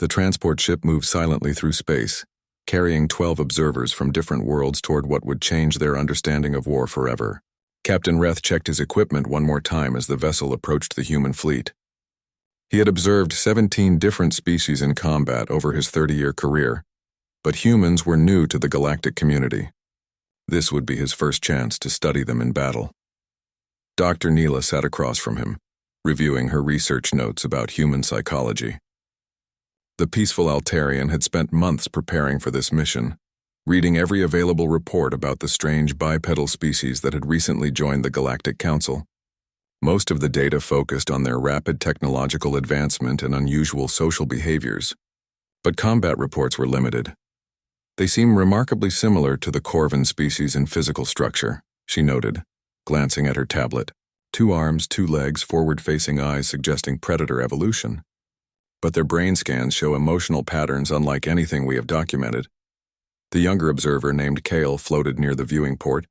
The transport ship moved silently through space, carrying 12 observers from different worlds toward what would change their understanding of war forever. Captain Reth checked his equipment one more time as the vessel approached the human fleet. He had observed 17 different species in combat over his 30-year career, but humans were new to the galactic community. This would be his first chance to study them in battle. Dr. Neela sat across from him, reviewing her research notes about human psychology. The peaceful Altarian had spent months preparing for this mission, reading every available report about the strange bipedal species that had recently joined the Galactic Council. Most of the data focused on their rapid technological advancement and unusual social behaviors, but combat reports were limited. They seem remarkably similar to the Corvin species in physical structure, she noted, glancing at her tablet. 2 arms, 2 legs, forward-facing eyes suggesting predator evolution. But their brain scans show emotional patterns unlike anything we have documented. The younger observer named Kale floated near the viewing port,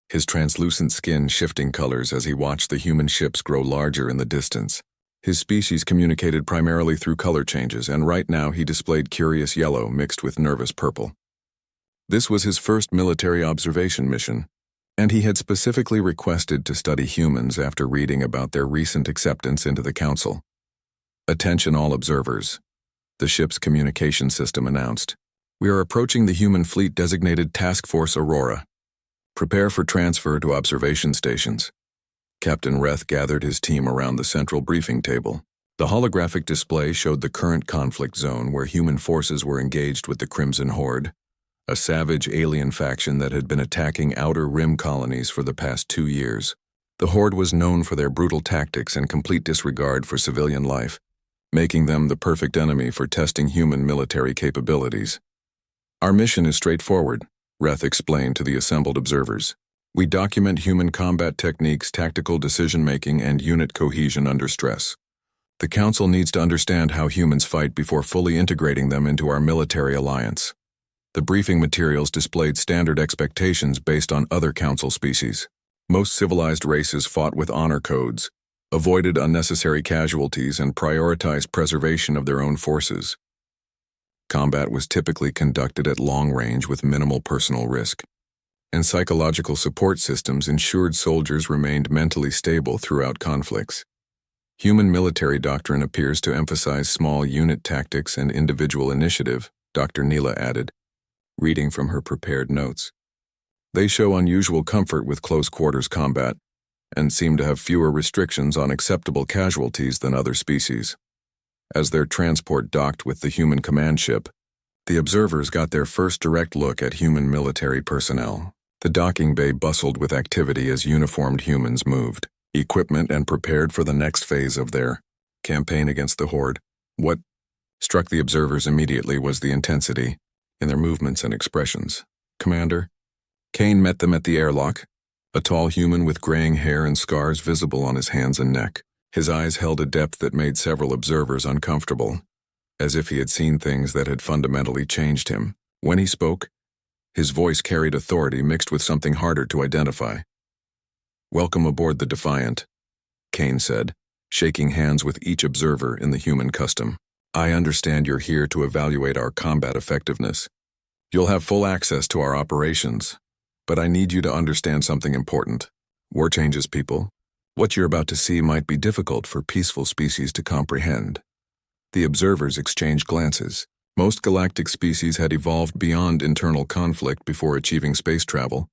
his translucent skin shifting colors as he watched the human ships grow larger in the distance. His species communicated primarily through color changes, and right now he displayed curious yellow mixed with nervous purple. This was his first military observation mission, and he had specifically requested to study humans after reading about their recent acceptance into the Council. "Attention all observers," the ship's communication system announced. "We are approaching the human fleet designated Task Force Aurora. Prepare for transfer to observation stations." Captain Reth gathered his team around the central briefing table. The holographic display showed the current conflict zone where human forces were engaged with the Crimson Horde, a savage alien faction that had been attacking Outer Rim colonies for the past 2 years. The Horde was known for their brutal tactics and complete disregard for civilian life, making them the perfect enemy for testing human military capabilities. "Our mission is straightforward," Reth explained to the assembled observers. "We document human combat techniques, tactical decision-making, and unit cohesion under stress. The Council needs to understand how humans fight before fully integrating them into our military alliance." The briefing materials displayed standard expectations based on other Council species. Most civilized races fought with honor codes, avoided unnecessary casualties, and prioritized preservation of their own forces. Combat was typically conducted at long range with minimal personal risk, and psychological support systems ensured soldiers remained mentally stable throughout conflicts. Human military doctrine appears to emphasize small unit tactics and individual initiative, Dr. Neela added, reading from her prepared notes. They show unusual comfort with close-quarters combat, and seem to have fewer restrictions on acceptable casualties than other species. As their transport docked with the human command ship, the observers got their first direct look at human military personnel. The docking bay bustled with activity as uniformed humans moved, equipment and prepared for the next phase of their campaign against the Horde. What struck the observers immediately was the intensity in their movements and expressions. "Commander?" Kane met them at the airlock, a tall human with graying hair and scars visible on his hands and neck. His eyes held a depth that made several observers uncomfortable, as if he had seen things that had fundamentally changed him. When he spoke, his voice carried authority mixed with something harder to identify. "Welcome aboard the Defiant," Kane said, shaking hands with each observer in the human custom. "I understand you're here to evaluate our combat effectiveness. You'll have full access to our operations, but I need you to understand something important. War changes people. What you're about to see might be difficult for peaceful species to comprehend." The observers exchanged glances. Most galactic species had evolved beyond internal conflict before achieving space travel,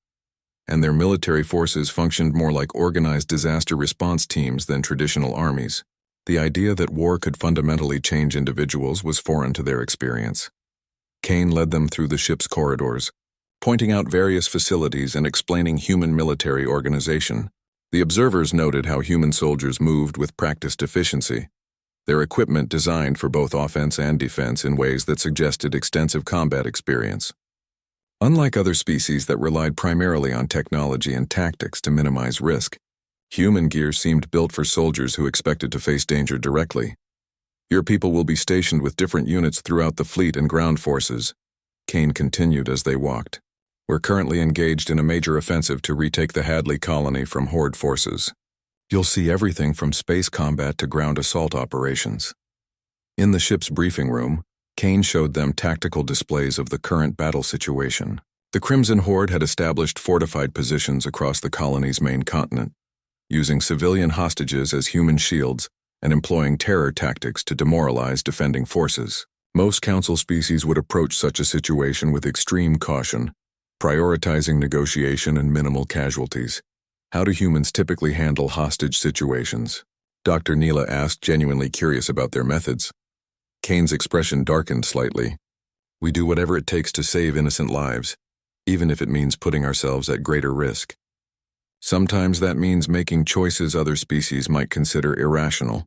and their military forces functioned more like organized disaster response teams than traditional armies. The idea that war could fundamentally change individuals was foreign to their experience. Kane led them through the ship's corridors, pointing out various facilities and explaining human military organization. The observers noted how human soldiers moved with practiced efficiency, their equipment designed for both offense and defense in ways that suggested extensive combat experience. Unlike other species that relied primarily on technology and tactics to minimize risk, human gear seemed built for soldiers who expected to face danger directly. "Your people will be stationed with different units throughout the fleet and ground forces," Kane continued as they walked. "We're currently engaged in a major offensive to retake the Hadley colony from Horde forces. You'll see everything from space combat to ground assault operations." In the ship's briefing room, Kane showed them tactical displays of the current battle situation. The Crimson Horde had established fortified positions across the colony's main continent, using civilian hostages as human shields and employing terror tactics to demoralize defending forces. Most Council species would approach such a situation with extreme caution, prioritizing negotiation and minimal casualties. How do humans typically handle hostage situations? Dr. Neela asked, genuinely curious about their methods. Kane's expression darkened slightly. We do whatever it takes to save innocent lives, even if it means putting ourselves at greater risk. Sometimes that means making choices other species might consider irrational.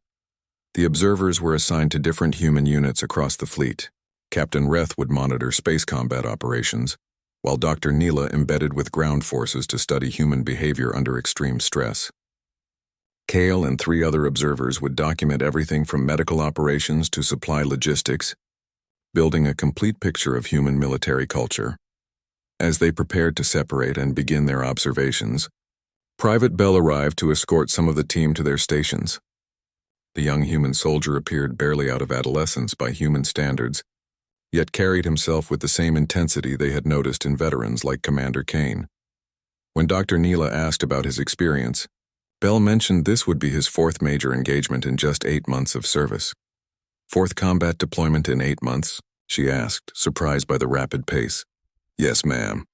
The observers were assigned to different human units across the fleet. Captain Reth would monitor space combat operations, while Dr. Neela embedded with ground forces to study human behavior under extreme stress. Kale and 3 other observers would document everything from medical operations to supply logistics, building a complete picture of human military culture. As they prepared to separate and begin their observations, Private Bell arrived to escort some of the team to their stations. The young human soldier appeared barely out of adolescence by human standards, yet carried himself with the same intensity they had noticed in veterans like Commander Kane. When Dr. Neela asked about his experience, Bell mentioned this would be his 4th major engagement in just 8 months of service. 4th combat deployment in 8 months? She asked, surprised by the rapid pace. Yes, ma'am,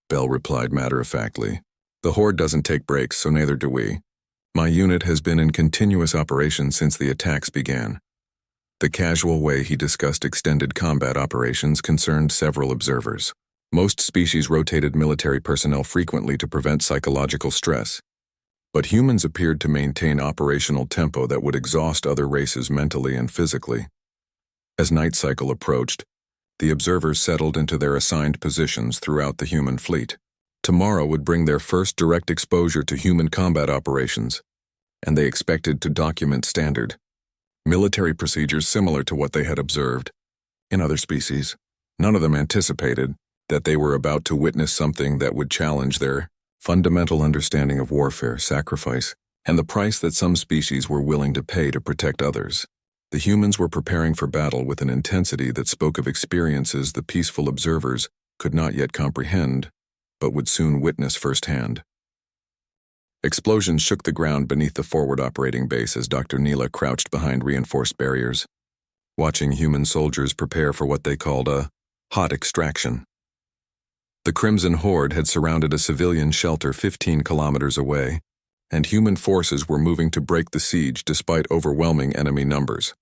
Bell replied matter-of-factly. The Horde doesn't take breaks, so neither do we. My unit has been in continuous operation since the attacks began. The casual way he discussed extended combat operations concerned several observers. Most species rotated military personnel frequently to prevent psychological stress, but humans appeared to maintain operational tempo that would exhaust other races mentally and physically. As night cycle approached, the observers settled into their assigned positions throughout the human fleet. Tomorrow would bring their first direct exposure to human combat operations, and they expected to document standard military procedures similar to what they had observed in other species. None of them anticipated that they were about to witness something that would challenge their fundamental understanding of warfare, sacrifice, and the price that some species were willing to pay to protect others. The humans were preparing for battle with an intensity that spoke of experiences the peaceful observers could not yet comprehend, but would soon witness firsthand. Explosions shook the ground beneath the forward operating base as Dr. Neela crouched behind reinforced barriers, watching human soldiers prepare for what they called a hot extraction. The Crimson Horde had surrounded a civilian shelter 15 kilometers away, and human forces were moving to break the siege despite overwhelming enemy numbers.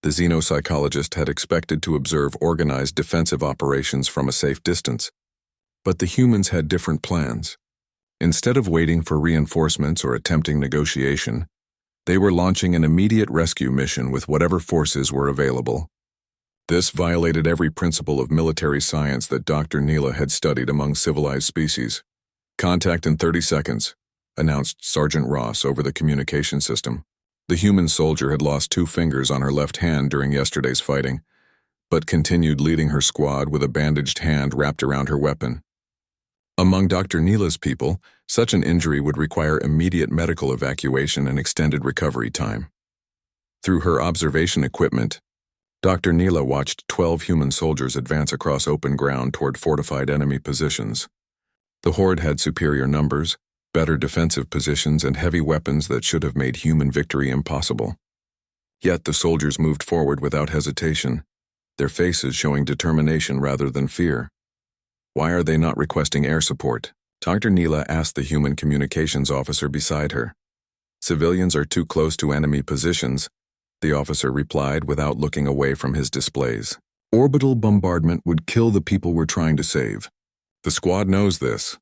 The xenopsychologist had expected to observe organized defensive operations from a safe distance, but the humans had different plans. Instead of waiting for reinforcements or attempting negotiation, they were launching an immediate rescue mission with whatever forces were available. This violated every principle of military science that Dr. Neela had studied among civilized species. Contact in 30 seconds, announced Sergeant Ross over the communication system. The human soldier had lost 2 fingers on her left hand during yesterday's fighting, but continued leading her squad with a bandaged hand wrapped around her weapon. Among Dr. Neela's people, such an injury would require immediate medical evacuation and extended recovery time. Through her observation equipment, Dr. Neela watched 12 human soldiers advance across open ground toward fortified enemy positions. The Horde had superior numbers, better defensive positions, and heavy weapons that should have made human victory impossible. Yet the soldiers moved forward without hesitation, their faces showing determination rather than fear. Why are they not requesting air support? Dr. Neela asked the human communications officer beside her. Civilians are too close to enemy positions, the officer replied without looking away from his displays. Orbital bombardment would kill the people we're trying to save. The squad knows this.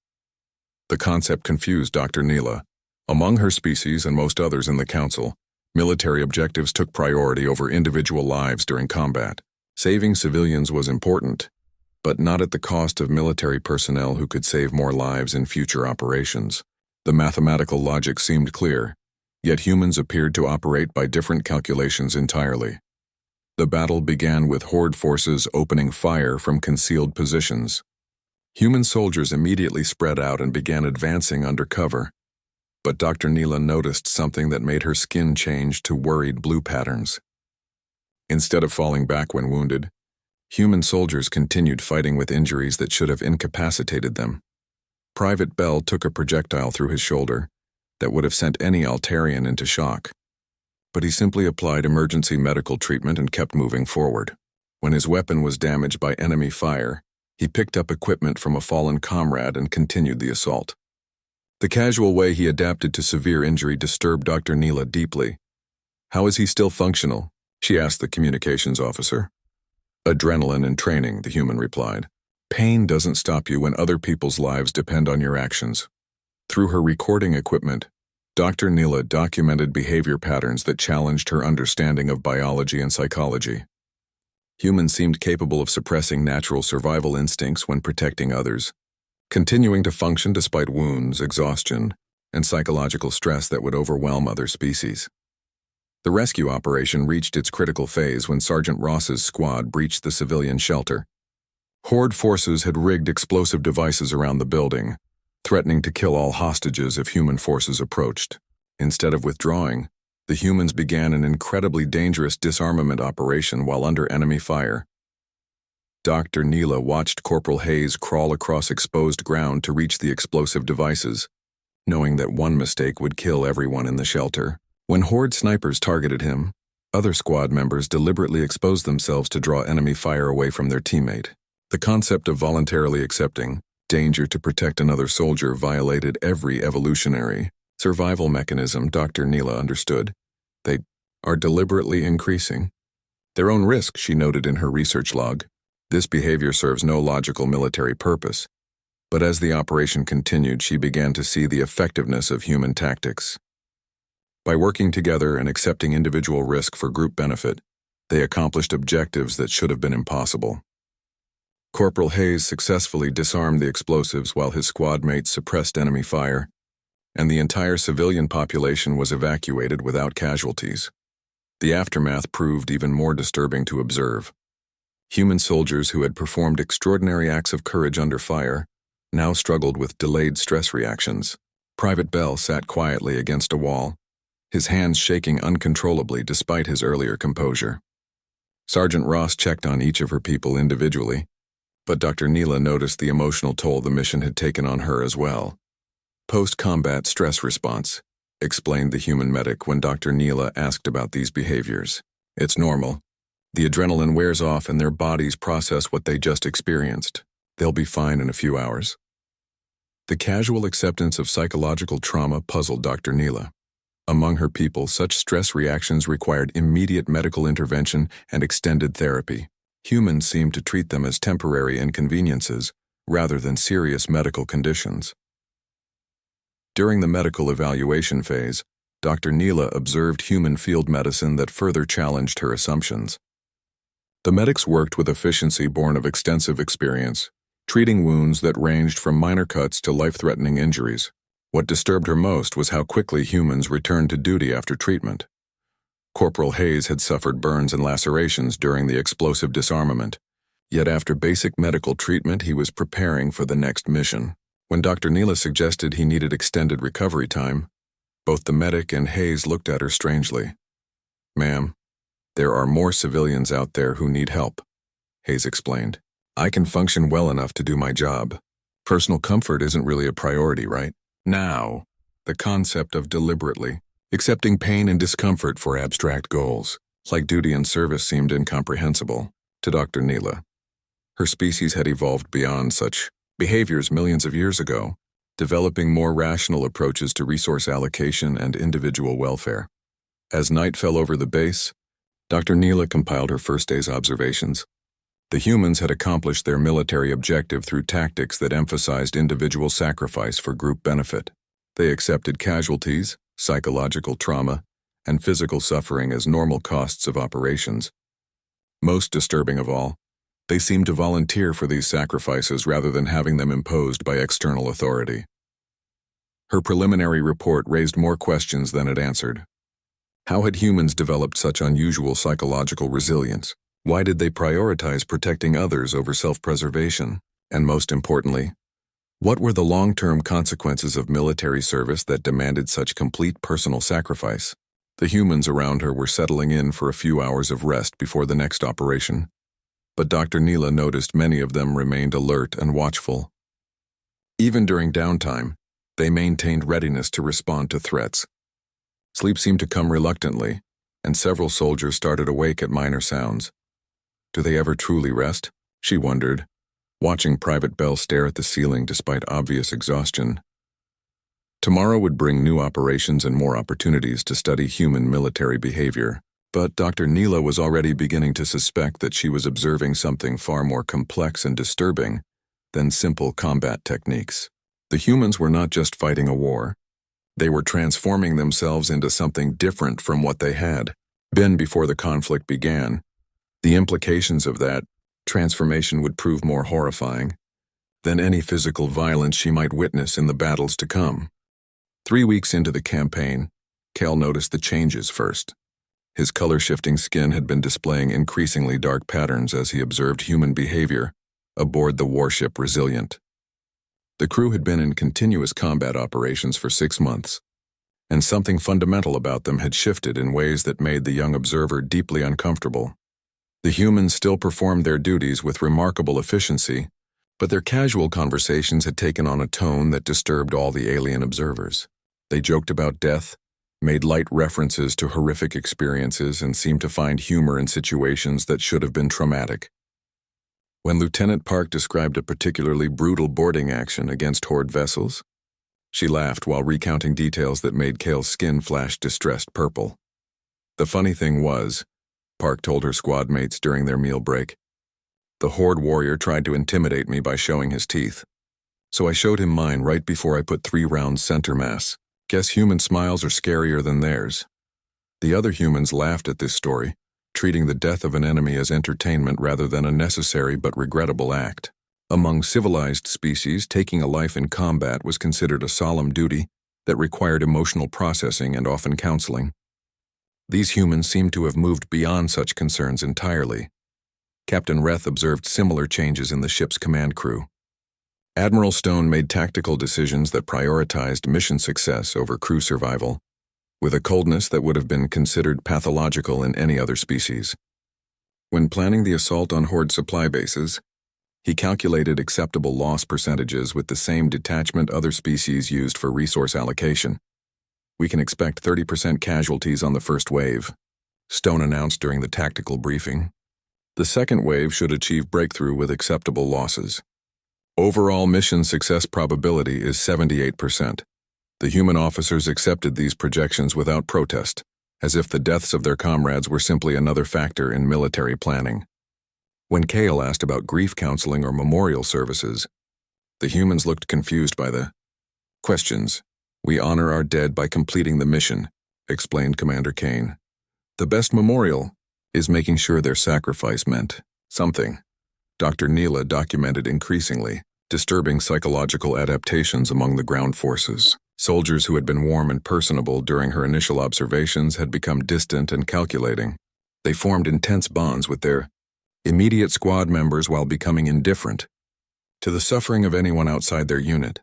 The concept confused Dr. Neela. Among her species and most others in the council, military objectives took priority over individual lives during combat. Saving civilians was important, but not at the cost of military personnel who could save more lives in future operations. The mathematical logic seemed clear, yet humans appeared to operate by different calculations entirely. The battle began with Horde forces opening fire from concealed positions. Human soldiers immediately spread out and began advancing under cover, but Dr. Neela noticed something that made her skin change to worried blue patterns. Instead of falling back when wounded, Human soldiers continued fighting with injuries that should have incapacitated them. Private Bell took a projectile through his shoulder that would have sent any Altarian into shock. But he simply applied emergency medical treatment and kept moving forward. When his weapon was damaged by enemy fire, he picked up equipment from a fallen comrade and continued the assault. The casual way he adapted to severe injury disturbed Dr. Neela deeply. "How is he still functional?" she asked the communications officer. "Adrenaline and training," the human replied. "Pain doesn't stop you when other people's lives depend on your actions." Through her recording equipment, Dr. Neela documented behavior patterns that challenged her understanding of biology and psychology. Humans seemed capable of suppressing natural survival instincts when protecting others, continuing to function despite wounds, exhaustion, and psychological stress that would overwhelm other species. The rescue operation reached its critical phase when Sergeant Ross's squad breached the civilian shelter. Horde forces had rigged explosive devices around the building, threatening to kill all hostages if human forces approached. Instead of withdrawing, the humans began an incredibly dangerous disarmament operation while under enemy fire. Dr. Neela watched Corporal Hayes crawl across exposed ground to reach the explosive devices, knowing that one mistake would kill everyone in the shelter. When Horde snipers targeted him, other squad members deliberately exposed themselves to draw enemy fire away from their teammate. The concept of voluntarily accepting danger to protect another soldier violated every evolutionary survival mechanism Dr. Neela understood. They are deliberately increasing their own risk, she noted in her research log. This behavior serves no logical military purpose. But as the operation continued, she began to see the effectiveness of human tactics. By working together and accepting individual risk for group benefit, they accomplished objectives that should have been impossible. Corporal Hayes successfully disarmed the explosives while his squad mates suppressed enemy fire, and the entire civilian population was evacuated without casualties. The aftermath proved even more disturbing to observe. Human soldiers who had performed extraordinary acts of courage under fire now struggled with delayed stress reactions. Private Bell sat quietly against a wall, his hands shaking uncontrollably despite his earlier composure. Sergeant Ross checked on each of her people individually, but Dr. Neela noticed the emotional toll the mission had taken on her as well. "Post-combat stress response," explained the human medic when Dr. Neela asked about these behaviors. "It's normal. The adrenaline wears off and their bodies process what they just experienced. They'll be fine in a few hours." The casual acceptance of psychological trauma puzzled Dr. Neela. Among her people, such stress reactions required immediate medical intervention and extended therapy. Humans seemed to treat them as temporary inconveniences rather than serious medical conditions. During the medical evaluation phase, Dr. Neela observed human field medicine that further challenged her assumptions. The medics worked with efficiency born of extensive experience, treating wounds that ranged from minor cuts to life-threatening injuries. What disturbed her most was how quickly humans returned to duty after treatment. Corporal Hayes had suffered burns and lacerations during the explosive disarmament, yet after basic medical treatment he was preparing for the next mission. When Dr. Neela suggested he needed extended recovery time, both the medic and Hayes looked at her strangely. "Ma'am, there are more civilians out there who need help," Hayes explained. "I can function well enough to do my job. Personal comfort isn't really a priority, right?" Now, the concept of deliberately accepting pain and discomfort for abstract goals, like duty and service, seemed incomprehensible to Dr. Neela. Her species had evolved beyond such behaviors millions of years ago, developing more rational approaches to resource allocation and individual welfare. As night fell over the base, Dr. Neela compiled her first day's observations. The humans had accomplished their military objective through tactics that emphasized individual sacrifice for group benefit. They accepted casualties, psychological trauma, and physical suffering as normal costs of operations. Most disturbing of all, they seemed to volunteer for these sacrifices rather than having them imposed by external authority. Her preliminary report raised more questions than it answered. How had humans developed such unusual psychological resilience? Why did they prioritize protecting others over self-preservation? And most importantly, what were the long-term consequences of military service that demanded such complete personal sacrifice? The humans around her were settling in for a few hours of rest before the next operation. but Dr. Neela noticed many of them remained alert and watchful. Even during downtime, they maintained readiness to respond to threats. Sleep seemed to come reluctantly, and several soldiers started awake at minor sounds. Do they ever truly rest? She wondered, watching Private Bell stare at the ceiling despite obvious exhaustion. Tomorrow would bring new operations and more opportunities to study human military behavior, but Dr. Neela was already beginning to suspect that she was observing something far more complex and disturbing than simple combat techniques. The humans were not just fighting a war. They were transforming themselves into something different from what they had been before the conflict began. The implications of that transformation would prove more horrifying than any physical violence she might witness in the battles to come. 3 weeks into the campaign, Cal noticed the changes first. His color-shifting skin had been displaying increasingly dark patterns as he observed human behavior aboard the warship Resilient. The crew had been in continuous combat operations for 6 months, and something fundamental about them had shifted in ways that made the young observer deeply uncomfortable. The humans still performed their duties with remarkable efficiency, but their casual conversations had taken on a tone that disturbed all the alien observers. They joked about death, made light references to horrific experiences, and seemed to find humor in situations that should have been traumatic. When Lieutenant Park described a particularly brutal boarding action against Horde vessels, she laughed while recounting details that made Cale's skin flash distressed purple. The funny thing was, Park told her squad mates during their meal break, the Horde warrior tried to intimidate me by showing his teeth. So I showed him mine right before I put 3 rounds center mass. Guess human smiles are scarier than theirs. The other humans laughed at this story, treating the death of an enemy as entertainment rather than a necessary but regrettable act. Among civilized species, taking a life in combat was considered a solemn duty that required emotional processing and often counseling. These humans seemed to have moved beyond such concerns entirely. Captain Reth observed similar changes in the ship's command crew. Admiral Stone made tactical decisions that prioritized mission success over crew survival, with a coldness that would have been considered pathological in any other species. When planning the assault on Horde supply bases, he calculated acceptable loss percentages with the same detachment other species used for resource allocation. We can expect 30% casualties on the first wave, Stone announced during the tactical briefing. The second wave should achieve breakthrough with acceptable losses. Overall mission success probability is 78%. The human officers accepted these projections without protest, as if the deaths of their comrades were simply another factor in military planning. When Cale asked about grief counseling or memorial services, the humans looked confused by the questions. We honor our dead by completing the mission, explained Commander Kane. The best memorial is making sure their sacrifice meant something. Dr. Neela documented increasingly disturbing psychological adaptations among the ground forces. Soldiers who had been warm and personable during her initial observations had become distant and calculating. They formed intense bonds with their immediate squad members while becoming indifferent to the suffering of anyone outside their unit.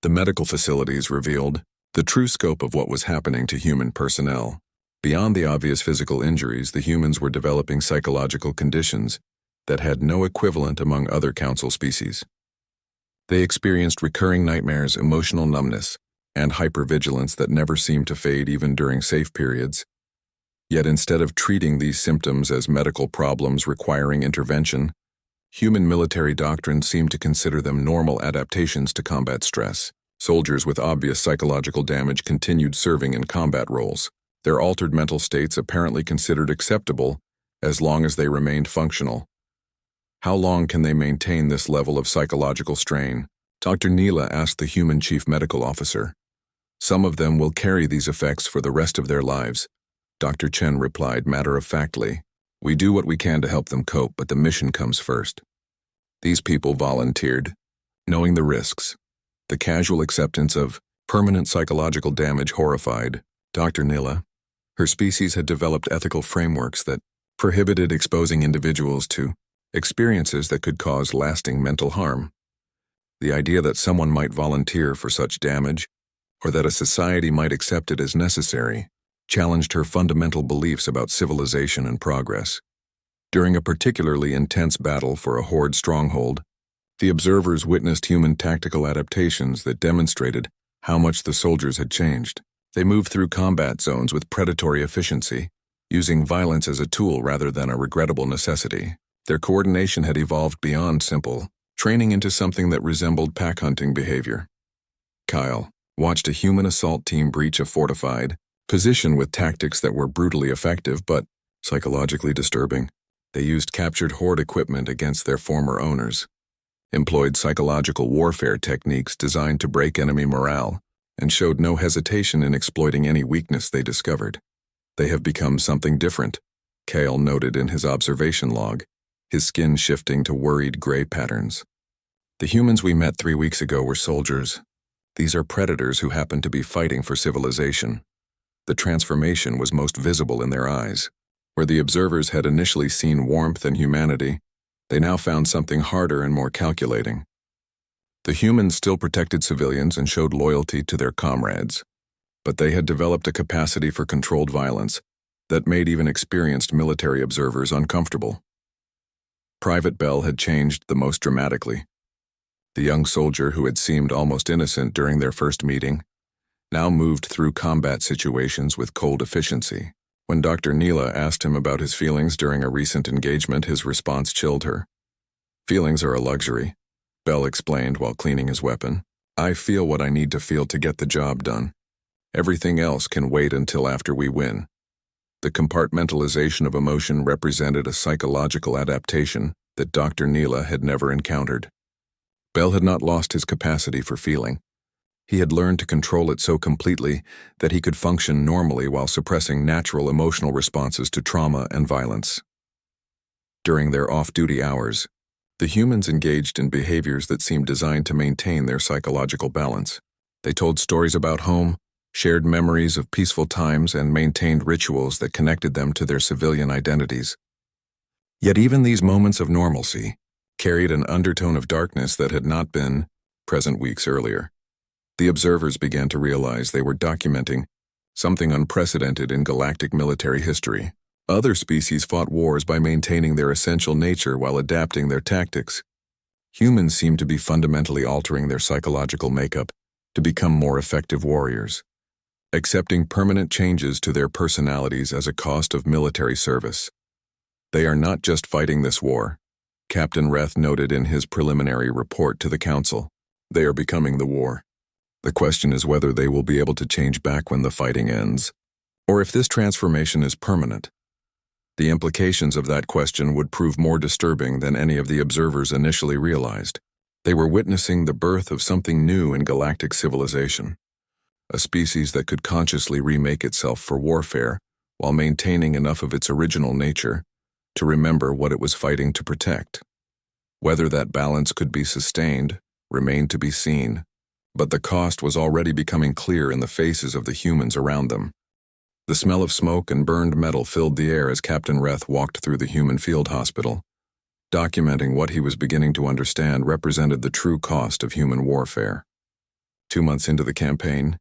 The medical facilities revealed the true scope of what was happening to human personnel. Beyond the obvious physical injuries, the humans were developing psychological conditions that had no equivalent among other council species. They experienced recurring nightmares, emotional numbness, and hypervigilance that never seemed to fade even during safe periods. Yet instead of treating these symptoms as medical problems requiring intervention, human military doctrine seemed to consider them normal adaptations to combat stress. Soldiers with obvious psychological damage continued serving in combat roles, their altered mental states apparently considered acceptable as long as they remained functional. How long can they maintain this level of psychological strain? Dr. Neela asked the human chief medical officer. Some of them will carry these effects for the rest of their lives, Dr. Chen replied matter-of-factly. We do what we can to help them cope, but the mission comes first. These people volunteered, knowing the risks. The casual acceptance of permanent psychological damage horrified Dr. Neela. Her species had developed ethical frameworks that prohibited exposing individuals to experiences that could cause lasting mental harm. The idea that someone might volunteer for such damage, or that a society might accept it as necessary, challenged her fundamental beliefs about civilization and progress. During a particularly intense battle for a Horde stronghold, the observers witnessed human tactical adaptations that demonstrated how much the soldiers had changed. They moved through combat zones with predatory efficiency, using violence as a tool rather than a regrettable necessity. Their coordination had evolved beyond simple training into something that resembled pack hunting behavior. Kyle watched a human assault team breach a fortified position with tactics that were brutally effective but psychologically disturbing. They used captured Horde equipment against their former owners, employed psychological warfare techniques designed to break enemy morale, and showed no hesitation in exploiting any weakness they discovered. They have become something different, Kale noted in his observation log, his skin shifting to worried gray patterns. The humans we met 3 weeks ago were soldiers. These are predators who happen to be fighting for civilization. The transformation was most visible in their eyes. Where the observers had initially seen warmth and humanity, they now found something harder and more calculating. The humans still protected civilians and showed loyalty to their comrades, but they had developed a capacity for controlled violence that made even experienced military observers uncomfortable. Private Bell had changed the most dramatically. The young soldier who had seemed almost innocent during their first meeting now moved through combat situations with cold efficiency. When Dr. Neela asked him about his feelings during a recent engagement, his response chilled her. "Feelings are a luxury," Bell explained while cleaning his weapon. "I feel what I need to feel to get the job done. Everything else can wait until after we win." The compartmentalization of emotion represented a psychological adaptation that Dr. Neela had never encountered. Bell had not lost his capacity for feeling. He had learned to control it so completely that he could function normally while suppressing natural emotional responses to trauma and violence. During their off-duty hours, the humans engaged in behaviors that seemed designed to maintain their psychological balance. They told stories about home, shared memories of peaceful times, and maintained rituals that connected them to their civilian identities. Yet even these moments of normalcy carried an undertone of darkness that had not been present weeks earlier. The observers began to realize they were documenting something unprecedented in galactic military history. Other species fought wars by maintaining their essential nature while adapting their tactics. Humans seemed to be fundamentally altering their psychological makeup to become more effective warriors, accepting permanent changes to their personalities as a cost of military service. They are not just fighting this war, Captain Reth noted in his preliminary report to the Council. They are becoming the war. The question is whether they will be able to change back when the fighting ends, or if this transformation is permanent. The implications of that question would prove more disturbing than any of the observers initially realized. They were witnessing the birth of something new in galactic civilization, a species that could consciously remake itself for warfare while maintaining enough of its original nature to remember what it was fighting to protect. Whether that balance could be sustained remained to be seen, but the cost was already becoming clear in the faces of the humans around them. The smell of smoke and burned metal filled the air as Captain Reth walked through the human field hospital. Documenting what he was beginning to understand represented the true cost of human warfare. 2 months into the campaign,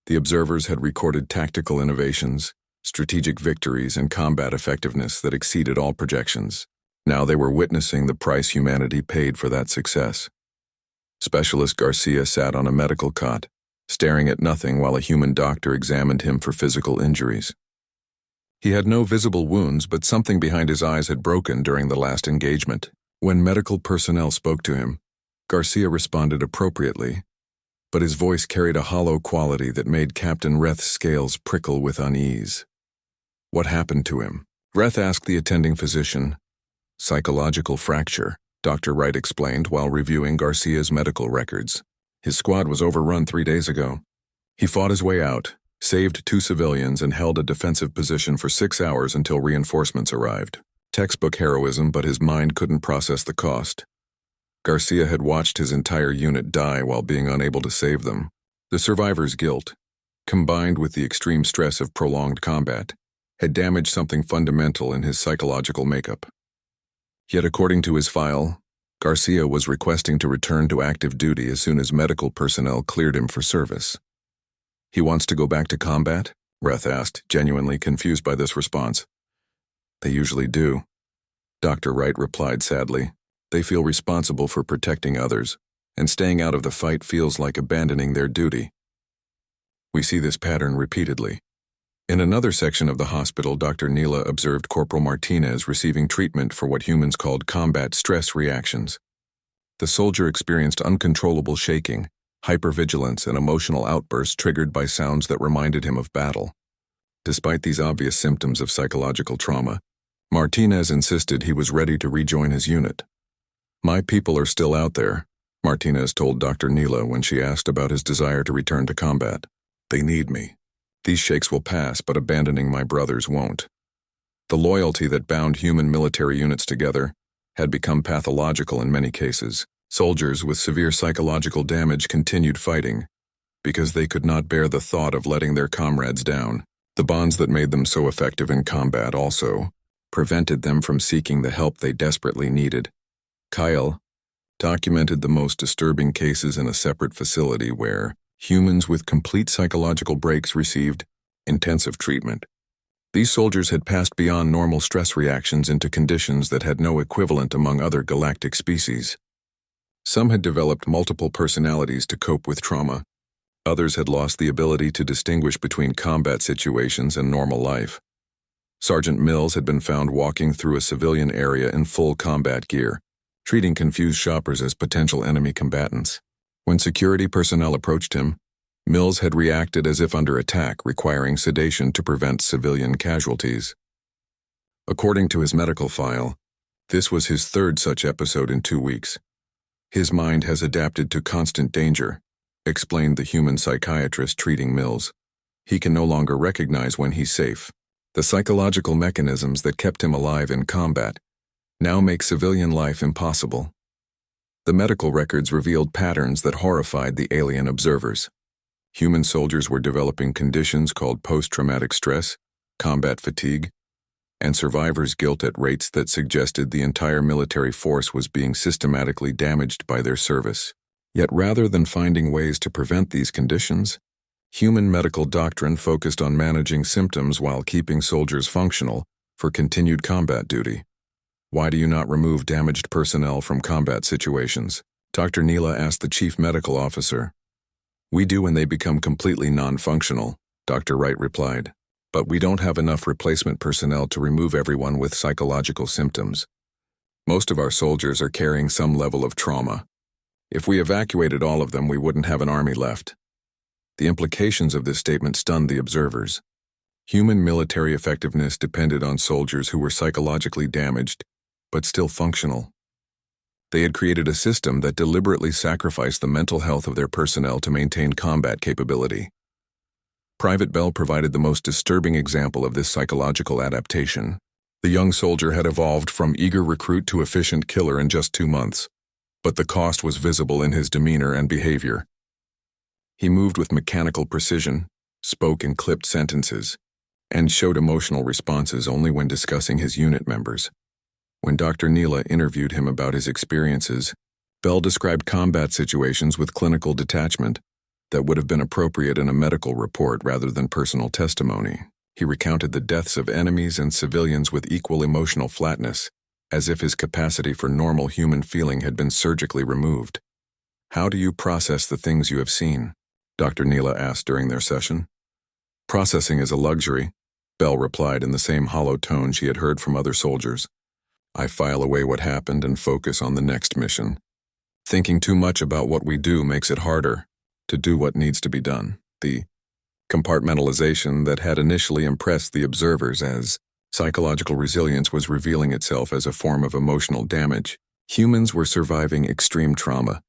the observers had recorded tactical innovations, strategic victories, and combat effectiveness that exceeded all projections. Now they were witnessing the price humanity paid for that success. Specialist Garcia sat on a medical cot, staring at nothing while a human doctor examined him for physical injuries. He had no visible wounds, but something behind his eyes had broken during the last engagement. When medical personnel spoke to him, Garcia responded appropriately, but his voice carried a hollow quality that made Captain Reth's scales prickle with unease. What happened to him? Reth asked the attending physician. Psychological fracture, Dr. Wright explained while reviewing Garcia's medical records. His squad was overrun 3 days ago. He fought his way out, saved 2 civilians, and held a defensive position for 6 hours until reinforcements arrived. Textbook heroism, but his mind couldn't process the cost. Garcia had watched his entire unit die while being unable to save them. The survivor's guilt, combined with the extreme stress of prolonged combat, had damaged something fundamental in his psychological makeup. Yet according to his file, Garcia was requesting to return to active duty as soon as medical personnel cleared him for service. "He wants to go back to combat?" Reth asked, genuinely confused by this response. "They usually do. Dr. Wright replied sadly. They feel responsible for protecting others, and staying out of the fight feels like abandoning their duty. We see this pattern repeatedly. In another section of the hospital, Dr. Neela observed Corporal Martinez receiving treatment for what humans called combat stress reactions. The soldier experienced uncontrollable shaking, hypervigilance, and emotional outbursts triggered by sounds that reminded him of battle. Despite these obvious symptoms of psychological trauma, Martinez insisted he was ready to rejoin his unit. "My people are still out there," Martinez told Dr. Neela when she asked about his desire to return to combat. "They need me. These shakes will pass, but abandoning my brothers won't." The loyalty that bound human military units together had become pathological in many cases. Soldiers with severe psychological damage continued fighting because they could not bear the thought of letting their comrades down. The bonds that made them so effective in combat also prevented them from seeking the help they desperately needed. Kyle documented the most disturbing cases in a separate facility where humans with complete psychological breaks received intensive treatment. These soldiers had passed beyond normal stress reactions into conditions that had no equivalent among other galactic species. Some had developed multiple personalities to cope with trauma. Others had lost the ability to distinguish between combat situations and normal life. Sergeant Mills had been found walking through a civilian area in full combat gear, treating confused shoppers as potential enemy combatants. When security personnel approached him, Mills had reacted as if under attack, requiring sedation to prevent civilian casualties. According to his medical file, this was his third such episode in 2 weeks. "His mind has adapted to constant danger," explained the human psychiatrist treating Mills. "He can no longer recognize when he's safe. The psychological mechanisms that kept him alive in combat now make civilian life impossible." The medical records revealed patterns that horrified the alien observers. Human soldiers were developing conditions called post-traumatic stress, combat fatigue, and survivors' guilt at rates that suggested the entire military force was being systematically damaged by their service. Yet rather than finding ways to prevent these conditions, human medical doctrine focused on managing symptoms while keeping soldiers functional for continued combat duty. "Why do you not remove damaged personnel from combat situations?" Dr. Neela asked the chief medical officer. "We do when they become completely non-functional," Dr. Wright replied. "But we don't have enough replacement personnel to remove everyone with psychological symptoms. Most of our soldiers are carrying some level of trauma. If we evacuated all of them, we wouldn't have an army left." The implications of this statement stunned the observers. Human military effectiveness depended on soldiers who were psychologically damaged, but still functional. They had created a system that deliberately sacrificed the mental health of their personnel to maintain combat capability. Private Bell provided the most disturbing example of this psychological adaptation. The young soldier had evolved from eager recruit to efficient killer in just 2 months, but the cost was visible in his demeanor and behavior. He moved with mechanical precision, spoke in clipped sentences, and showed emotional responses only when discussing his unit members. When Dr. Neela interviewed him about his experiences, Bell described combat situations with clinical detachment that would have been appropriate in a medical report rather than personal testimony. He recounted the deaths of enemies and civilians with equal emotional flatness, as if his capacity for normal human feeling had been surgically removed. "How do you process the things you have seen?" Dr. Neela asked during their session. "Processing is a luxury," Bell replied in the same hollow tone she had heard from other soldiers. "I file away what happened and focus on the next mission. Thinking too much about what we do makes it harder to do what needs to be done." The compartmentalization that had initially impressed the observers as psychological resilience was revealing itself as a form of emotional damage. Humans were surviving extreme trauma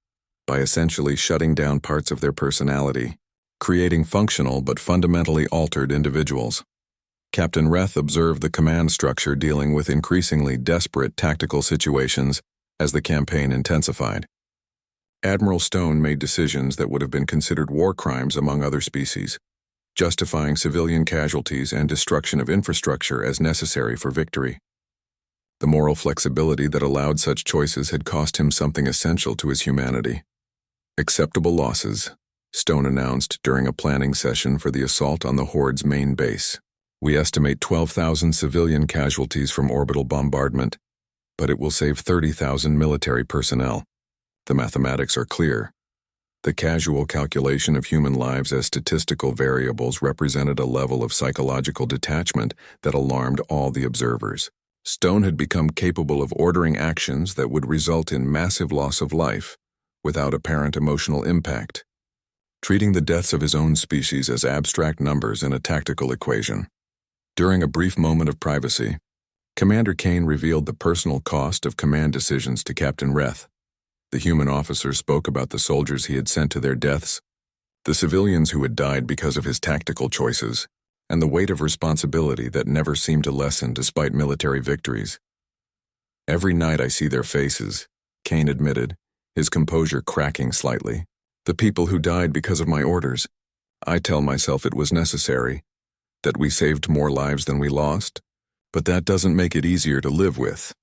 by essentially shutting down parts of their personality, creating functional but fundamentally altered individuals. Captain Reth observed the command structure dealing with increasingly desperate tactical situations as the campaign intensified. Admiral Stone made decisions that would have been considered war crimes among other species, justifying civilian casualties and destruction of infrastructure as necessary for victory. The moral flexibility that allowed such choices had cost him something essential to his humanity. "Acceptable losses," Stone announced during a planning session for the assault on the Horde's main base. "We estimate 12,000 civilian casualties from orbital bombardment but it will save 30,000 military personnel. The mathematics are clear. The casual calculation of human lives as statistical variables represented a level of psychological detachment that alarmed all the observers. Stone had become capable of ordering actions that would result in massive loss of life, without apparent emotional impact, treating the deaths of his own species as abstract numbers in a tactical equation. During a brief moment of privacy, Commander Kane revealed the personal cost of command decisions to Captain Reth. The human officer spoke about the soldiers he had sent to their deaths, the civilians who had died because of his tactical choices, and the weight of responsibility that never seemed to lessen despite military victories. "Every night I see their faces," Kane admitted, his composure cracking slightly. "The people who died because of my orders. I tell myself it was necessary, that we saved more lives than we lost, but that doesn't make it easier to live with."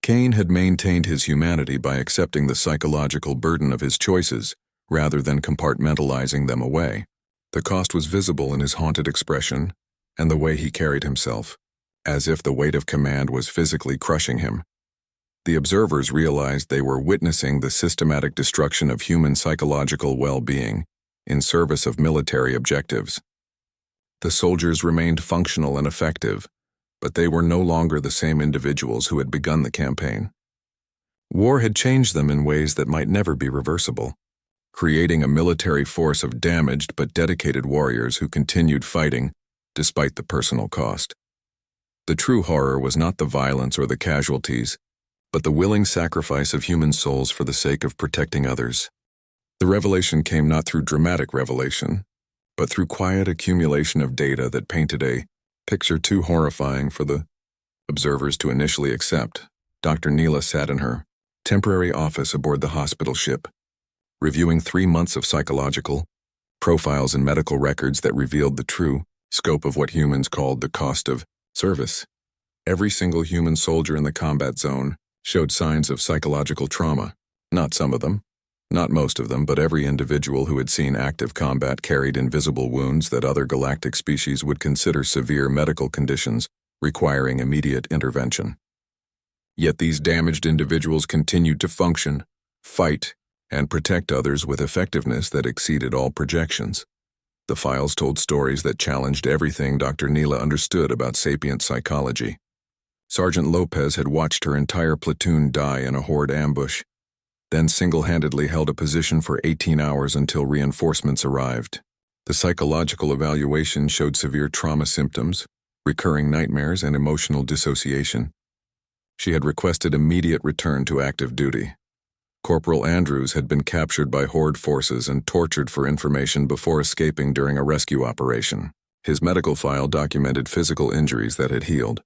Kane had maintained his humanity by accepting the psychological burden of his choices, rather than compartmentalizing them away. The cost was visible in his haunted expression and the way he carried himself, as if the weight of command was physically crushing him. The observers realized they were witnessing the systematic destruction of human psychological well-being in service of military objectives. The soldiers remained functional and effective, but they were no longer the same individuals who had begun the campaign. War had changed them in ways that might never be reversible, creating a military force of damaged but dedicated warriors who continued fighting despite the personal cost. The true horror was not the violence or the casualties, but the willing sacrifice of human souls for the sake of protecting others. The revelation came not through dramatic revelation, but through quiet accumulation of data that painted a picture too horrifying for the observers to initially accept. Dr. Neela sat in her temporary office aboard the hospital ship, reviewing 3 months of psychological profiles and medical records that revealed the true scope of what humans called the cost of service. Every single human soldier in the combat zone showed signs of psychological trauma. Not some of them, not most of them, but every individual who had seen active combat carried invisible wounds that other galactic species would consider severe medical conditions requiring immediate intervention. Yet these damaged individuals continued to function, fight, and protect others with effectiveness that exceeded all projections. The files told stories that challenged everything Dr. Neela understood about sapient psychology. Sergeant Lopez had watched her entire platoon die in a horde ambush, then single-handedly held a position for 18 hours until reinforcements arrived. The psychological evaluation showed severe trauma symptoms, recurring nightmares, and emotional dissociation. She had requested immediate return to active duty. Corporal Andrews had been captured by Horde forces and tortured for information before escaping during a rescue operation. His medical file documented physical injuries that had healed,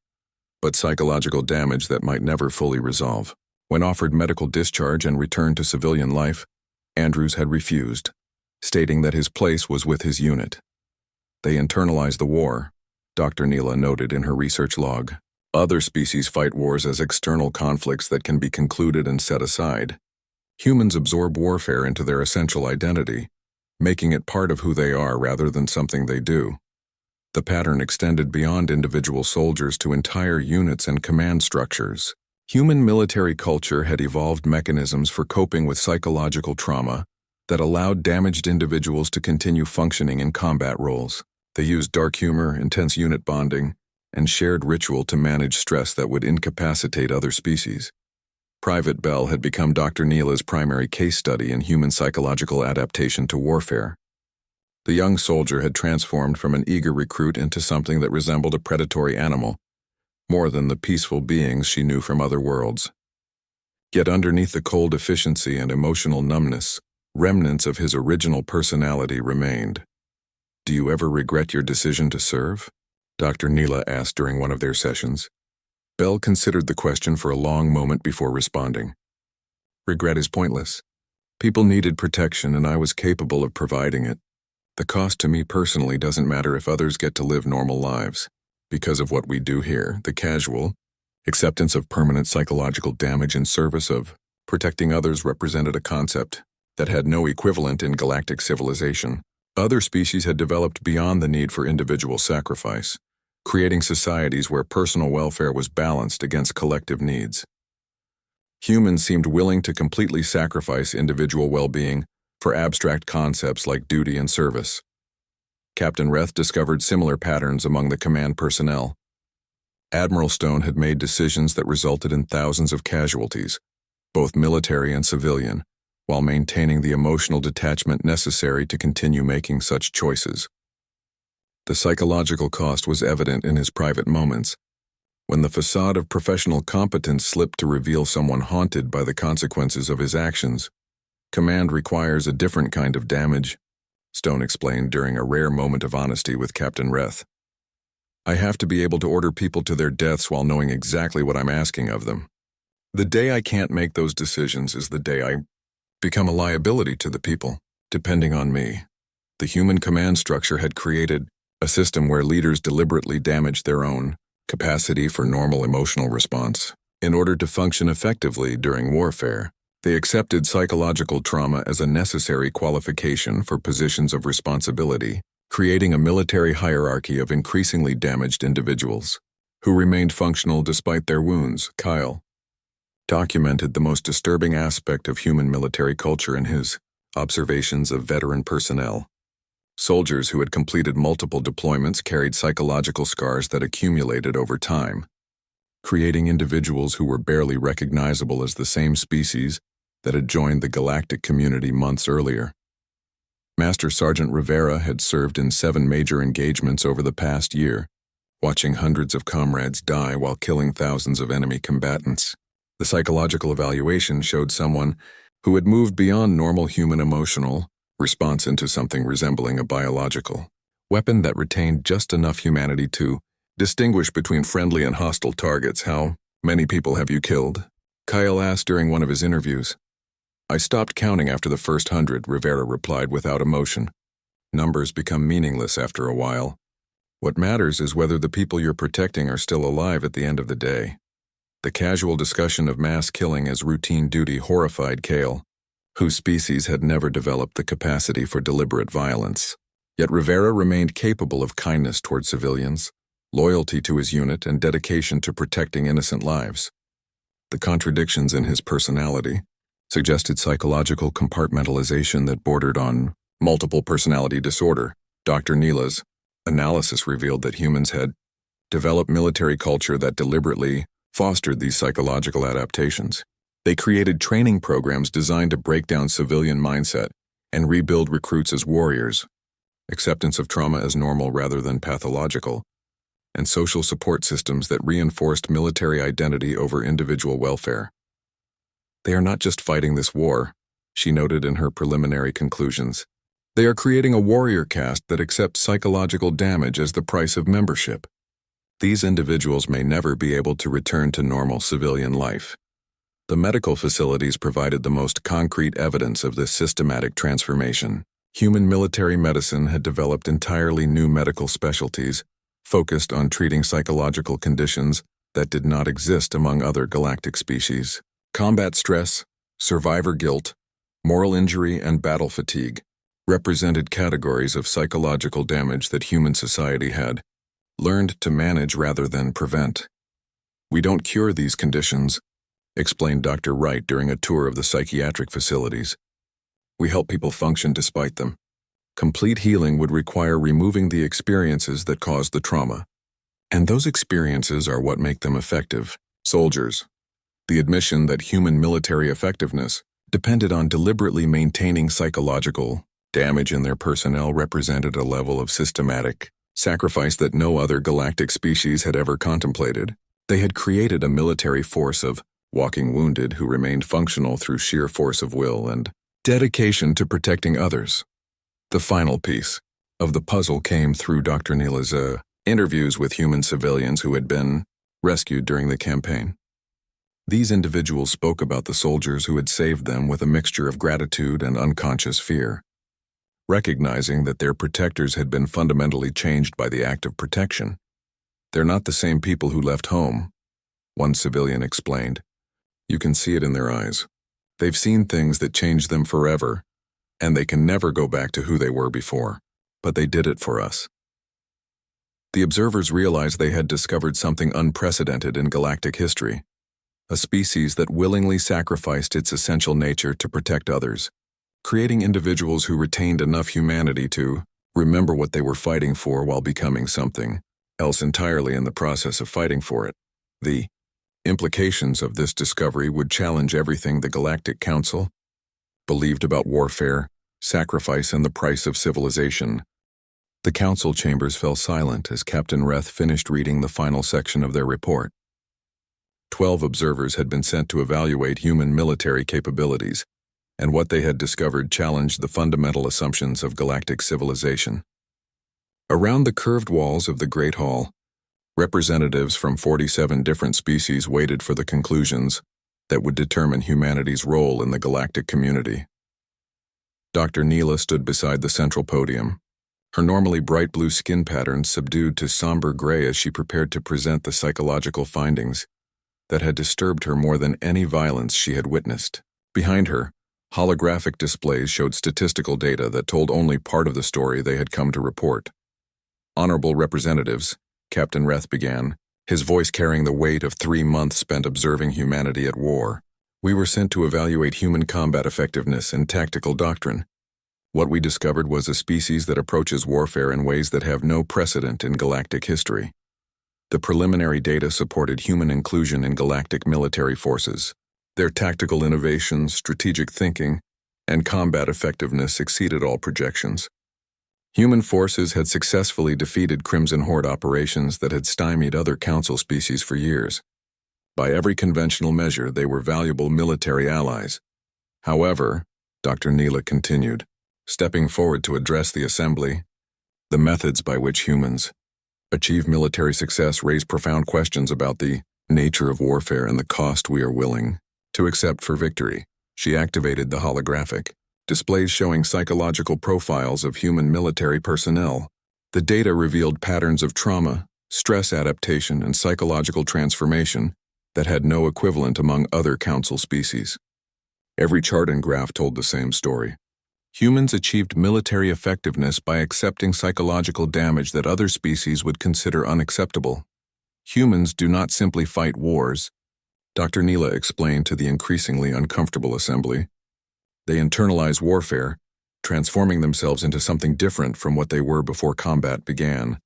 but psychological damage that might never fully resolve. When offered medical discharge and return to civilian life, Andrews had refused, stating that his place was with his unit. They internalized the war, Dr. Neela noted in her research log. Other species fight wars as external conflicts that can be concluded and set aside. Humans absorb warfare into their essential identity, making it part of who they are rather than something they do. The pattern extended beyond individual soldiers to entire units and command structures. Human military culture had evolved mechanisms for coping with psychological trauma that allowed damaged individuals to continue functioning in combat roles. They used dark humor, intense unit bonding, and shared ritual to manage stress that would incapacitate other species. Private Bell had become Dr. Neela's primary case study in human psychological adaptation to warfare. The young soldier had transformed from an eager recruit into something that resembled a predatory animal, more than the peaceful beings she knew from other worlds. Yet underneath the cold efficiency and emotional numbness, remnants of his original personality remained. "Do you ever regret your decision to serve?" Dr. Neela asked during one of their sessions. Bell considered the question for a long moment before responding. "Regret is pointless. People needed protection and I was capable of providing it. The cost to me personally doesn't matter if others get to live normal lives. Because of what we do here, the casual acceptance of permanent psychological damage in service of protecting others represented a concept that had no equivalent in galactic civilization. Other species had developed beyond the need for individual sacrifice, creating societies where personal welfare was balanced against collective needs. Humans seemed willing to completely sacrifice individual well-being for abstract concepts like duty and service. Captain Reth discovered similar patterns among the command personnel. Admiral Stone had made decisions that resulted in thousands of casualties, both military and civilian, while maintaining the emotional detachment necessary to continue making such choices. The psychological cost was evident in his private moments, when the facade of professional competence slipped to reveal someone haunted by the consequences of his actions. Command requires a different kind of damage, Stone explained during a rare moment of honesty with Captain Reth. I have to be able to order people to their deaths while knowing exactly what I'm asking of them. The day I can't make those decisions is the day I become a liability to the people, depending on me. The human command structure had created a system where leaders deliberately damaged their own capacity for normal emotional response. In order to function effectively during warfare, they accepted psychological trauma as a necessary qualification for positions of responsibility, creating a military hierarchy of increasingly damaged individuals, who remained functional despite their wounds. Kyle documented the most disturbing aspect of human military culture in his observations of veteran personnel. Soldiers who had completed multiple deployments carried psychological scars that accumulated over time, creating individuals who were barely recognizable as the same species that had joined the galactic community months earlier. Master Sergeant Rivera had served in 7 major engagements over the past year, watching hundreds of comrades die while killing thousands of enemy combatants. The psychological evaluation showed someone who had moved beyond normal human emotional response into something resembling a biological weapon that retained just enough humanity to distinguish between friendly and hostile targets. How many people have you killed? Kyle asked during one of his interviews. I stopped counting after the first 100, Rivera replied without emotion. Numbers become meaningless after a while. What matters is whether the people you're protecting are still alive at the end of the day. The casual discussion of mass killing as routine duty horrified Kale, whose species had never developed the capacity for deliberate violence. Yet Rivera remained capable of kindness toward civilians, loyalty to his unit, and dedication to protecting innocent lives. The contradictions in his personality suggested psychological compartmentalization that bordered on multiple personality disorder. Dr. Neela's analysis revealed that humans had developed military culture that deliberately fostered these psychological adaptations. They created training programs designed to break down civilian mindset and rebuild recruits as warriors, acceptance of trauma as normal rather than pathological, and social support systems that reinforced military identity over individual welfare. They are not just fighting this war, she noted in her preliminary conclusions. They are creating a warrior caste that accepts psychological damage as the price of membership. These individuals may never be able to return to normal civilian life. The medical facilities provided the most concrete evidence of this systematic transformation. Human military medicine had developed entirely new medical specialties, focused on treating psychological conditions that did not exist among other galactic species. Combat stress, survivor guilt, moral injury, and battle fatigue represented categories of psychological damage that human society had learned to manage rather than prevent. We don't cure these conditions, explained Dr. Wright during a tour of the psychiatric facilities. We help people function despite them. Complete healing would require removing the experiences that caused the trauma. And those experiences are what make them effective. Soldiers. The admission that human military effectiveness depended on deliberately maintaining psychological damage in their personnel represented a level of systematic sacrifice that no other galactic species had ever contemplated. They had created a military force of walking wounded who remained functional through sheer force of will and dedication to protecting others. The final piece of the puzzle came through Dr. Neela's interviews with human civilians who had been rescued during the campaign. These individuals spoke about the soldiers who had saved them with a mixture of gratitude and unconscious fear, recognizing that their protectors had been fundamentally changed by the act of protection. They're not the same people who left home, one civilian explained. You can see it in their eyes. They've seen things that changed them forever, and they can never go back to who they were before, but they did it for us. The observers realized they had discovered something unprecedented in galactic history. a species that willingly sacrificed its essential nature to protect others, creating individuals who retained enough humanity to remember what they were fighting for while becoming something else entirely in the process of fighting for it. The implications of this discovery would challenge everything the Galactic Council believed about warfare, sacrifice, and the price of civilization. The council chambers fell silent as Captain Reth finished reading the final section of their report. 12 observers had been sent to evaluate human military capabilities, and what they had discovered challenged the fundamental assumptions of galactic civilization. Around the curved walls of the Great Hall, representatives from 47 different species waited for the conclusions that would determine humanity's role in the galactic community. Dr. Neela stood beside the central podium, her normally bright blue skin pattern subdued to somber gray as she prepared to present the psychological findings that had disturbed her more than any violence she had witnessed. Behind her, holographic displays showed statistical data that told only part of the story they had come to report. Honorable representatives, Captain Reth began, his voice carrying the weight of 3 months spent observing humanity at war. We were sent to evaluate human combat effectiveness and tactical doctrine. What we discovered was a species that approaches warfare in ways that have no precedent in galactic history. The preliminary data supported human inclusion in galactic military forces. Their tactical innovations, strategic thinking, and combat effectiveness exceeded all projections. Human forces had successfully defeated Crimson Horde operations that had stymied other Council species for years. By every conventional measure, they were valuable military allies. However, Dr. Neela continued, stepping forward to address the assembly, the methods by which humans achieve military success raise profound questions about the nature of warfare and the cost we are willing to accept for victory. She activated the holographic displays showing psychological profiles of human military personnel. The data revealed patterns of trauma, stress adaptation, and psychological transformation that had no equivalent among other Council species. Every chart and graph told the same story. Humans achieved military effectiveness by accepting psychological damage that other species would consider unacceptable. Humans do not simply fight wars, Dr. Neela explained to the increasingly uncomfortable assembly. They internalize warfare, transforming themselves into something different from what they were before combat began.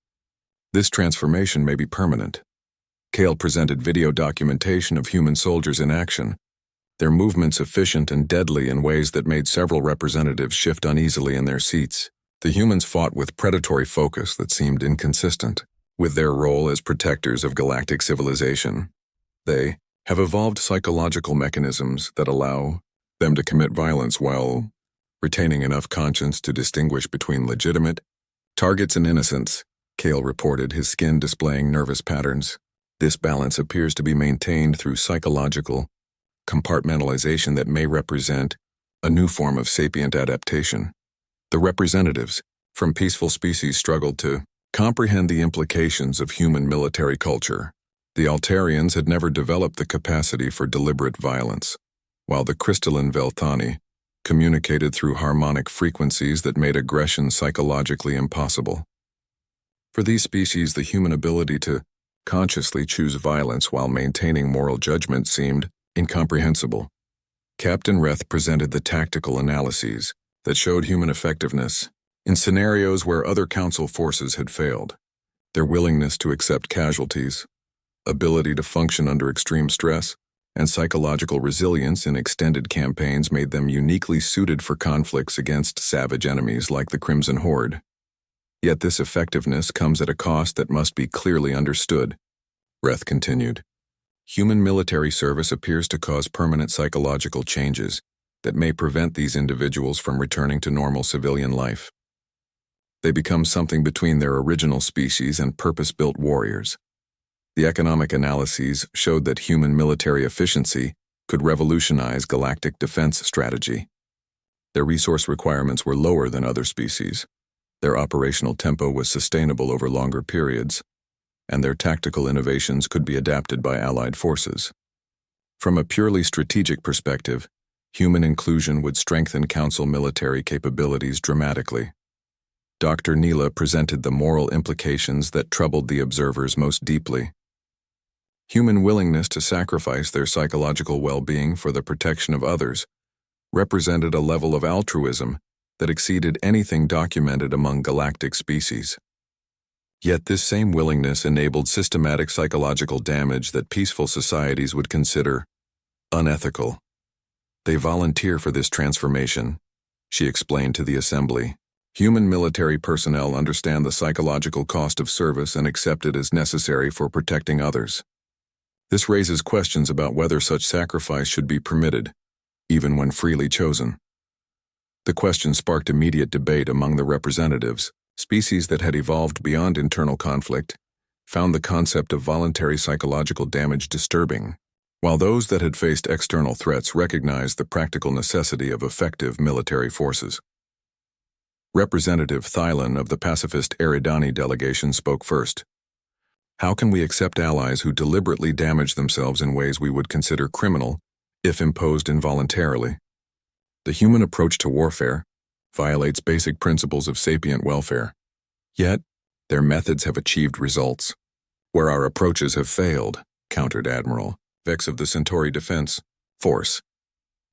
This transformation may be permanent. Kale presented video documentation of human soldiers in action, their movements efficient and deadly in ways that made several representatives shift uneasily in their seats. The humans fought with predatory focus that seemed inconsistent with their role as protectors of galactic civilization. They have evolved psychological mechanisms that allow them to commit violence while retaining enough conscience to distinguish between legitimate targets and innocents, Kale reported, his skin displaying nervous patterns. This balance appears to be maintained through psychological compartmentalization that may represent a new form of sapient adaptation. The representatives from peaceful species struggled to comprehend the implications of human military culture. The Altarians had never developed the capacity for deliberate violence, while the crystalline Velthani communicated through harmonic frequencies that made aggression psychologically impossible. For these species, the human ability to consciously choose violence while maintaining moral judgment seemed incomprehensible. Captain Reth presented the tactical analyses that showed human effectiveness in scenarios where other Council forces had failed. Their willingness to accept casualties, ability to function under extreme stress, and psychological resilience in extended campaigns made them uniquely suited for conflicts against savage enemies like the Crimson Horde. Yet this effectiveness comes at a cost that must be clearly understood, Reth continued. Human military service appears to cause permanent psychological changes that may prevent these individuals from returning to normal civilian life. They become something between their original species and purpose-built warriors. The economic analyses showed that human military efficiency could revolutionize galactic defense strategy. Their resource requirements were lower than other species. Their operational tempo was sustainable over longer periods, and their tactical innovations could be adapted by allied forces. From a purely strategic perspective, human inclusion would strengthen Council military capabilities dramatically. Dr. Neela presented the moral implications that troubled the observers most deeply. Human willingness to sacrifice their psychological well-being for the protection of others represented a level of altruism that exceeded anything documented among galactic species. Yet this same willingness enabled systematic psychological damage that peaceful societies would consider unethical. They volunteer for this transformation, she explained to the assembly. Human military personnel understand the psychological cost of service and accept it as necessary for protecting others. This raises questions about whether such sacrifice should be permitted, even when freely chosen. The question sparked immediate debate among the representatives. Species that had evolved beyond internal conflict found the concept of voluntary psychological damage disturbing, while those that had faced external threats recognized the practical necessity of effective military forces. Representative Thailand of the pacifist Eridani delegation spoke first. How can we accept allies who deliberately damage themselves in ways we would consider criminal, if imposed involuntarily? The human approach to warfare violates basic principles of sapient welfare. Yet, their methods have achieved results. Where our approaches have failed, countered Admiral Vex of the Centauri Defense Force,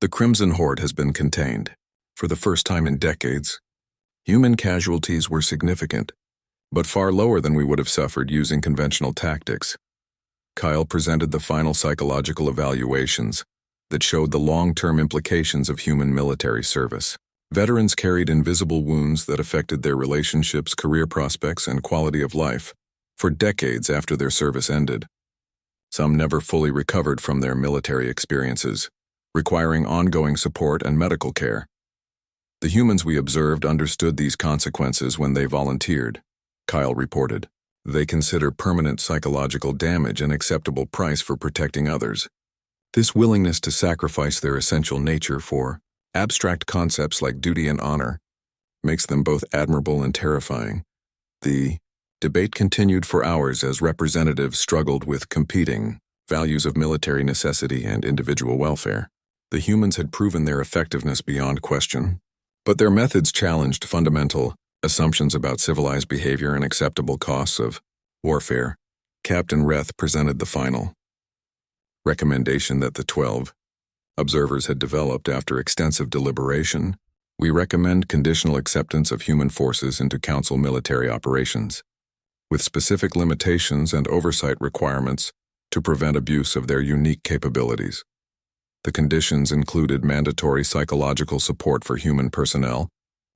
the Crimson Horde has been contained. For the first time in decades, human casualties were significant, but far lower than we would have suffered using conventional tactics. Kyle presented the final psychological evaluations that showed the long-term implications of human military service. Veterans carried invisible wounds that affected their relationships, career prospects, and quality of life for decades after their service ended. Some never fully recovered from their military experiences, requiring ongoing support and medical care. The humans we observed understood these consequences when they volunteered, Kyle reported. They consider permanent psychological damage an acceptable price for protecting others. This willingness to sacrifice their essential nature for abstract concepts like duty and honor makes them both admirable and terrifying. The debate continued for hours as representatives struggled with competing values of military necessity and individual welfare. The humans had proven their effectiveness beyond question, but their methods challenged fundamental assumptions about civilized behavior and acceptable costs of warfare. Captain Reth presented the final recommendation that the 12 observers had developed after extensive deliberation. We recommend conditional acceptance of human forces into Council military operations, with specific limitations and oversight requirements to prevent abuse of their unique capabilities. The conditions included mandatory psychological support for human personnel,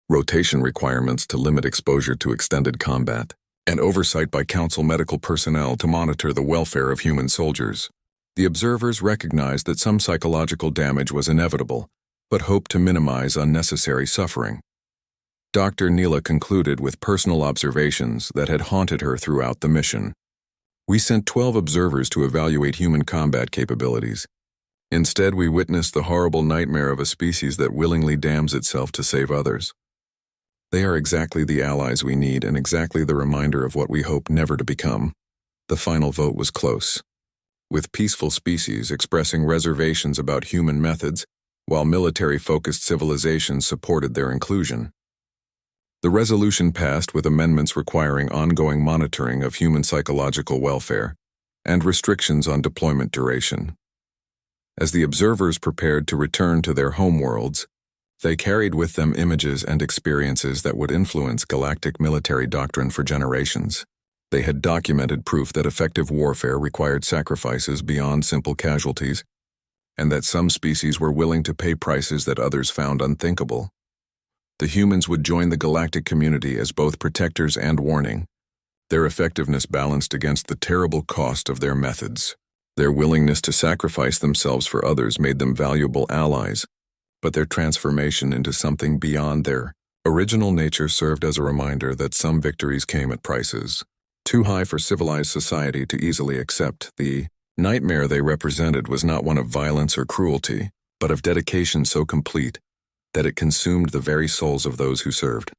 rotation requirements to limit exposure to extended combat, and oversight by Council medical personnel to monitor the welfare of human soldiers. The observers recognized that some psychological damage was inevitable, but hoped to minimize unnecessary suffering. Dr. Neela concluded with personal observations that had haunted her throughout the mission. We sent 12 observers to evaluate human combat capabilities. Instead, we witnessed the horrible nightmare of a species that willingly damns itself to save others. They are exactly the allies we need and exactly the reminder of what we hope never to become. The final vote was close, with peaceful species expressing reservations about human methods, while military-focused civilizations supported their inclusion. The resolution passed with amendments requiring ongoing monitoring of human psychological welfare and restrictions on deployment duration. As the observers prepared to return to their homeworlds, they carried with them images and experiences that would influence galactic military doctrine for generations. They had documented proof that effective warfare required sacrifices beyond simple casualties, and that some species were willing to pay prices that others found unthinkable. The humans would join the galactic community as both protectors and warning, their effectiveness balanced against the terrible cost of their methods. Their willingness to sacrifice themselves for others made them valuable allies, but their transformation into something beyond their original nature served as a reminder that some victories came at prices too high for civilized society to easily accept. The nightmare they represented was not one of violence or cruelty, but of dedication so complete that it consumed the very souls of those who served.